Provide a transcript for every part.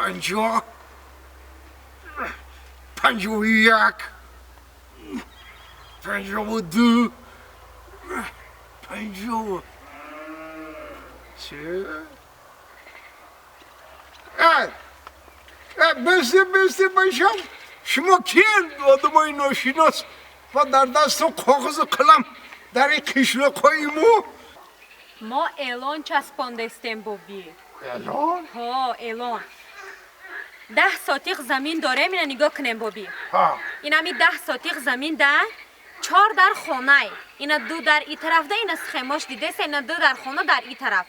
50 51 52 50 چه؟ بسته باشم شما کیه آدمای ناشناس و در دست کاغذ قلم در این قشلاقای ما اعلان چسباندستیم بابی. اعلان؟ ها اعلان 10 ساتیق زمین داریم اینا نگاه کنیم بابی. این همی 10 ساتیق زمین ده 4 در خانه اینا 2 در این طرف ده اینا سخیماش دیده سه اینا 2 در خانه در این طرف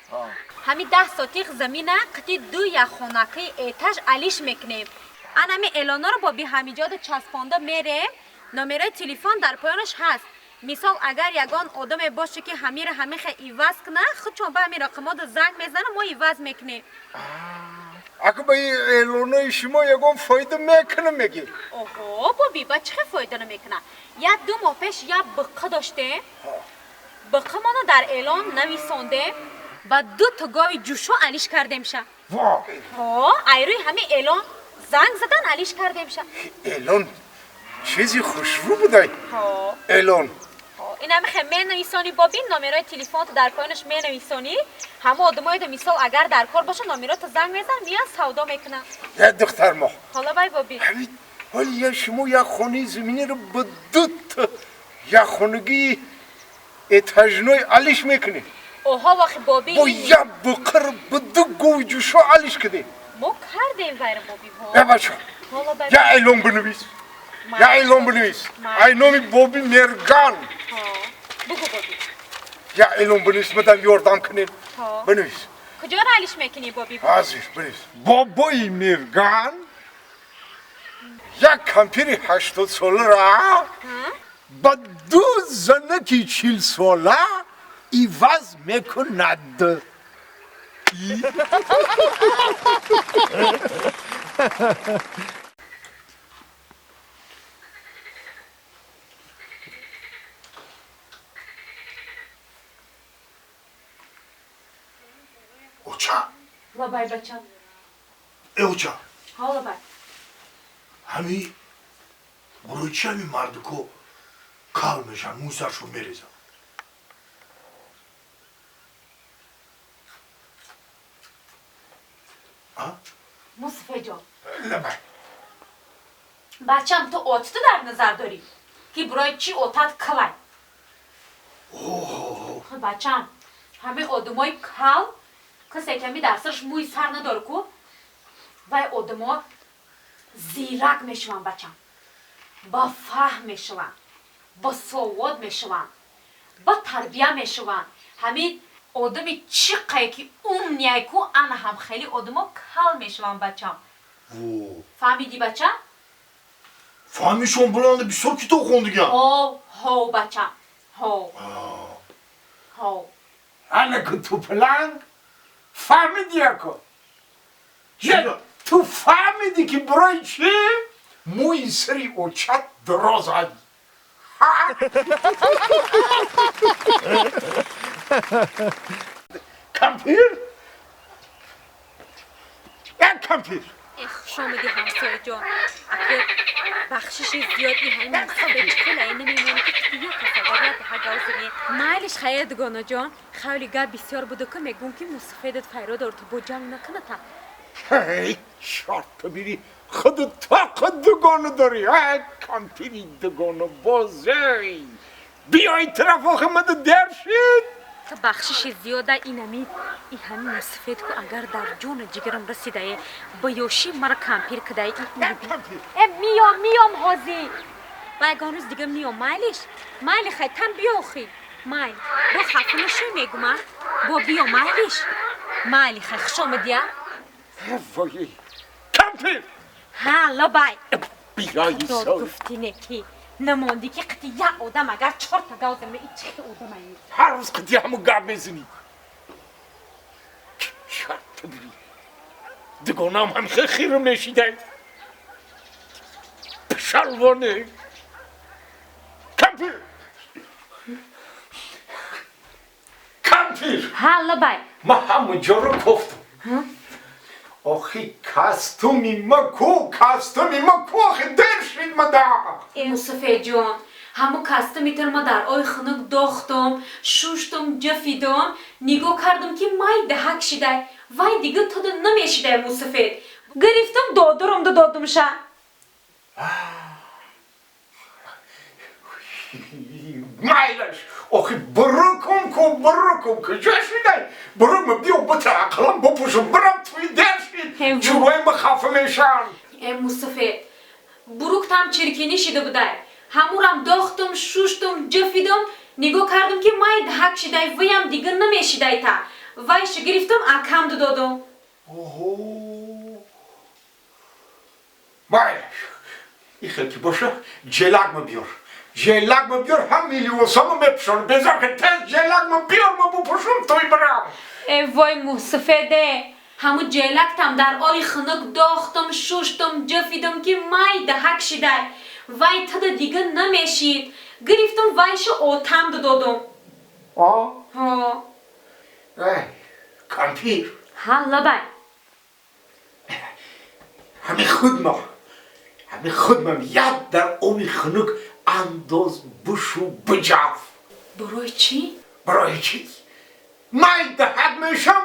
همی 10 ساتیق زمینه قطی 2 یا خانه که ایتاج علیش میکنیم ان همی اعلانا رو بابی همیجا ده چسبانده میره نمره تلفن در پایانش هست مثال اگر یگان آدم باشه که همه خیلی ایواز کنه خود چون به همین رقمات زنگ میزنه ما ایواز میکنیم اگه به این اعلانای شما یگان فایده میکنه میگی اوه بابی با چه فایده نمیکنه یا 2 ماه پیش یا بقه داشته بقه منو در اعلان نویسانده و 2 تا گاوی جوشو علیش کرده میشه ایروی همه اعلان زنگ زدن علیش کرده میشه اعلان چیزی خوشبو بوده اعلان این همه خیلی می نویسانی بابی نامرای تلفن تو در پایینش می نویسانی همه آدمای ده مثال اگر در کار باشه نامرات زنگ میزن میان سودا میکنن یه دختر ما حالا بای بابی حالی یا شما یک خانه زمینی رو به 2 تا یک خانگی اتاجنوی علیش میکنی اوها وقت بابی با یک بقر به 2 گوی جوشو علیش کده ما کردیم غیر بابی یا بچه یا اعلان بنویس یا اعلان بنویس ای نامی بابی مرگان بگو بابی یا اعلان بنویس مدن یاردم کنین بنویس کجا رو علیش میکنی بابی حاضر بنویس بابای مرگان یک کمپیری 80 ساله را با 2 زنکی 40 ساله ایواز میکند اوچا لابای بچم اوچا ها لابای همی گروه چی همی مردکو کال میشن موسرشو میریزن مصفه جان لبای بچم تو اوتتو در نظر داری که برای چی اوتت کلای بچم همه آدمای کل کسی که همی در سرش موی سر نداره کو و آدما زیرک میشون بچم با فهم میشون با سواد میشون با تربیه میشون همین آدمی چی که اون نیای کو انا هم خیلی آدما کل میشون بچم فهمیدی بچه؟ فهمیشون بلانده بسیار کتاب خوندگیم هاو بچه هاو انا که تو پلنگ فهمیدی اکو تو فهمیدی که برای چی موی سری اوچت دراز هدی کمپیر یک کمپیر شامدی همسایه جان اگر بخشش زیاد این همین مصابه چکل اینه میمونه که کتیه تصوریت به هر گوزنی مایلش خیلی دگانه جان خیلی گرد بسیار بوده که میگون که مصفیدت فیرا دار تو با جمع نکنه تا ای شرط بیری خود طاقت دگانه داری ای کمپیری دگانه بازی بیای طرف آخه مده درشید تو بخشش زیاده این همین مصفید که اگر در جون جگرم رسیده بیاشی مرا کمپیر کده میام حاضی و اگر روز دیگه میام مایلی خیتن بیا اخی مایل با خفنشو میگم با بیا مایلی خیلی خشم دیا وای کمپیر ها لبای بیایی داد سال گفتی نکی نماندی که قطی یک آدم اگر 4 تا گازمه این چه آدم هایی هر روز قدی همو گب میزنی شرط بیری دگانه هم خیلی خیره میشیده پشلوانه کمپیر ها لبای ما همونجا رو گفتم آخی کاستومی مکو آخی درشید مدار Mustafa John, همو کاستومیتر ما در آی خنک داختم، شوشتم، جفیدم، نگاه کردم که مای دهک شده. وای دیگه تو نمیشده مصطفی. گرفتم دادم شه. مایلش آخی برکم کجا شده برم بیو بطر عقلم بپوشم برم توی درشید چوبای مخافه میشن مصطفی بروک تام چرکینی شده بوده. همورم داختم، شوشتم، جفیدم، نگاه کردم که مای دهک شده. ویم دیگه نمیشده تا. وایش گرفتم اکم دادم. اوه مایلش این خیلی باشه جلگم بیار هم میلیوسامو بپشن بذار که تز جلگم بیار ما بپوشم توی برم وای مصطفی ده. همو جلکتم در آی خنک داختم، شوشتم، جفیدم که مای دهک شده. وای تا دیگه نمیشید. گرفتم وایش اوتم دادم. ها ای کامپیر حالا بای همه خودم یاد در اوی خنک انداز بشو بجاف برای چی؟ برای چی؟ مای دهک میشم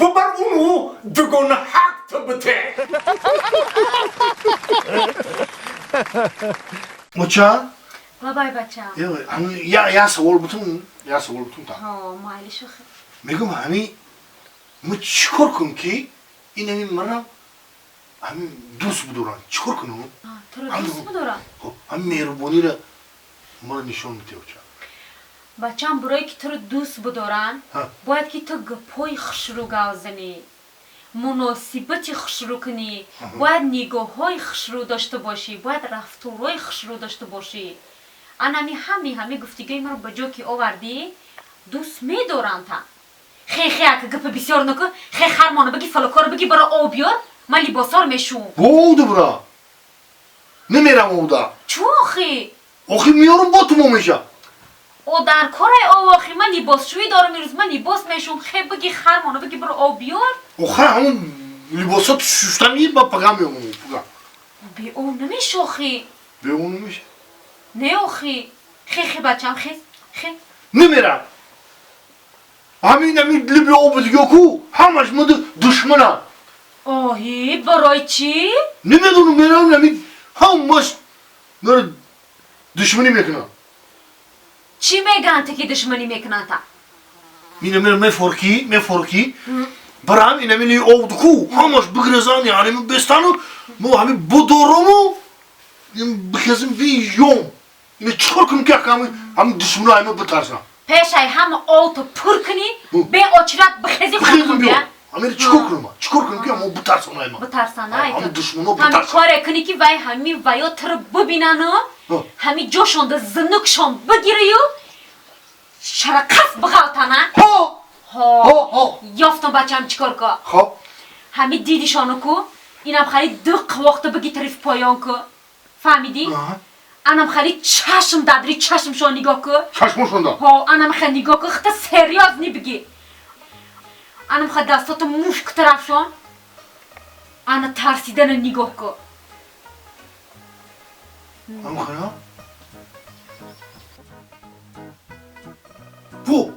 ببر اونو دگون حق تو بته مچا بابای بچه یا سوال بتون تا ها مایلش خیلی میگم همین ما چیکار کنم که این همین منم همین دوست بدارن چیکار کنم؟ تو رو دوست بدارم همین مهربانی را من نشون بده بچه هم برای که تو رو دوست بدارن باید که تو گپای خشرو گازنی مناسبتی خشرو کنی باید نگاه های خشرو داشته باشی باید رفتارهای خشرو داشته باشی انمی همه گفتگوی من رو به جا که آوردی دوست میدارن تا خیلی اگه گپ بسیار نکن خیلی خرمانه بگی فلکار بگی برای آبیار من لیباسار میشون بوده برا نمیرم اودا چو آخی میارم با تو میشه او در کار آخی من لیباسشویی دارم میروز من لیباس میشون خیلی بگی خرمانه بگی برای آبیار آخه همون لباسات شوشتمی با پگم میامون پگم بی اون نمیشه آخی به اون نمیشه نه آخی خیلی بچم خیلی نمیرم همین لبی آب دیگه کو همش مده دشمنم آهی برای چی؟ نمیدونم میرم همین همش مرا دشمنی میکنم چی میگن تا که دشمنی میکنن تا؟ اینه میرم میفرکی برام اینه میلی آب دکو همش بگرزان یعنی من بستانو مو همین بدارمو این بخزم بیوم اینه چکار کنم که همین دشمنو همه بترسم پیشای هم آتو پر کنی به آچرات بخزی خودمون بیان همین چکار کنم که همه بترسم همه بترسن همین دشمنو همین بترسم کاره کنی که وای همین ویا تر ببینن همین جوشون ده زنکشون بگیره یو شرقف بغلطنه ها یافتم بچم چیکار که خب همین دیدیشانو کو اینم خیلی دق وقت بگی طرف پایان که فهمیدی؟ انم خیلی چشم دادری چشمشون نگاه که چشمشون دا ها انم خیلی نگاه که خیلی سریاز نی بگی انم خیلی دستات مشک طرفشون انا ترسیدن نگاه که هم خیلی بو